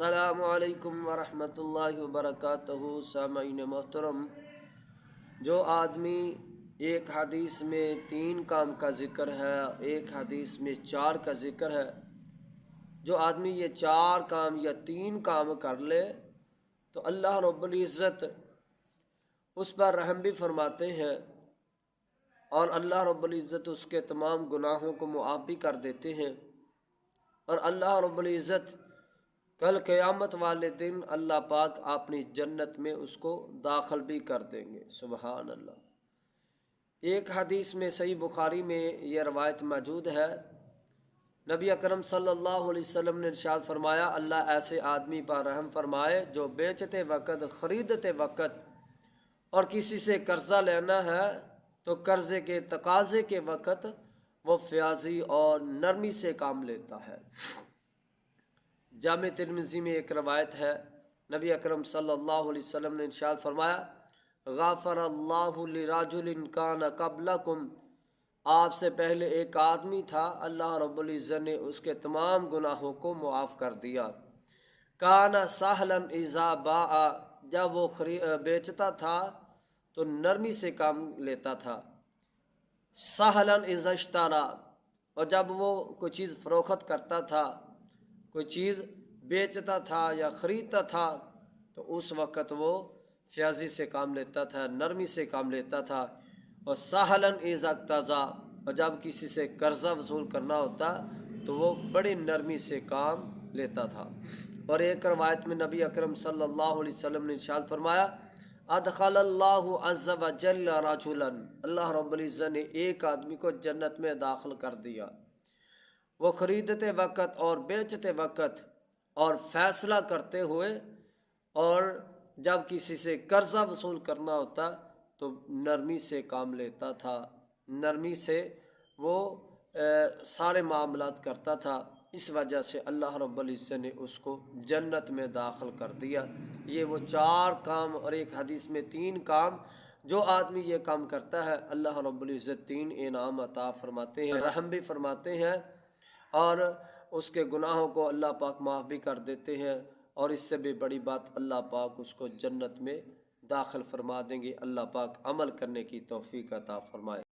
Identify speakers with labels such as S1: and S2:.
S1: السلام علیکم ورحمۃ اللہ وبرکاتہ۔ سامعین محترم، جو آدمی ایک حدیث میں 3 کام کا ذکر ہے، ایک حدیث میں 4 کا ذکر ہے، جو آدمی یہ 4 کام یا 3 کام کر لے تو اللہ رب العزت اس پر رحم بھی فرماتے ہیں اور اللہ رب العزت اس کے تمام گناہوں کو معاف بھی کر دیتے ہیں، اور اللہ رب العزت کل قیامت والے دن اللہ پاک اپنی جنت میں اس کو داخل بھی کر دیں گے۔ سبحان اللہ۔ ایک حدیث میں صحیح بخاری میں یہ روایت موجود ہے، نبی اکرم صلی اللہ علیہ وسلم نے ارشاد فرمایا، اللہ ایسے آدمی پر رحم فرمائے جو بیچتے وقت، خریدتے وقت اور کسی سے قرضہ لینا ہے تو قرضے کے تقاضے کے وقت وہ فیاضی اور نرمی سے کام لیتا ہے۔ جامع ترمذی میں ایک روایت ہے، نبی اکرم صلی اللہ علیہ وسلم نے ارشاد فرمایا، غافر اللہ لرجل کان قبلکم، آپ سے پہلے ایک آدمی تھا، اللہ رب العزت نے اس کے تمام گناہوں کو معاف کر دیا۔ کان سہلا اذا باع، جب وہ بیچتا تھا تو نرمی سے کام لیتا تھا۔ سہلا اذا اشترى، اور جب وہ کوئی چیز فروخت کرتا تھا، کوئی چیز بیچتا تھا یا خریدتا تھا تو اس وقت وہ فیاضی سے کام لیتا تھا، نرمی سے کام لیتا تھا۔ اور سہلا اذا اقتضى، اور جب کسی سے قرضہ وصول کرنا ہوتا تو وہ بڑی نرمی سے کام لیتا تھا۔ اور ایک روایت میں نبی اکرم صلی اللہ علیہ وسلم نے ارشاد فرمایا، ادخل اللہ عز وجل رجلا، اللہ رب العزت نے ایک آدمی کو جنت میں داخل کر دیا، وہ خریدتے وقت اور بیچتے وقت اور فیصلہ کرتے ہوئے، اور جب کسی سے قرضہ وصول کرنا ہوتا تو نرمی سے کام لیتا تھا، نرمی سے وہ سارے معاملات کرتا تھا۔ اس وجہ سے اللہ رب العزت نے اس کو جنت میں داخل کر دیا۔ یہ وہ 4 کام، اور ایک حدیث میں 3 کام، جو آدمی یہ کام کرتا ہے اللہ رب العزت 3 انعام عطا فرماتے ہیں، رحم بھی فرماتے ہیں، اور اس کے گناہوں کو اللہ پاک معاف بھی کر دیتے ہیں، اور اس سے بھی بڑی بات اللہ پاک اس کو جنت میں داخل فرما دیں گے۔ اللہ پاک عمل کرنے کی توفیق عطا فرمائے۔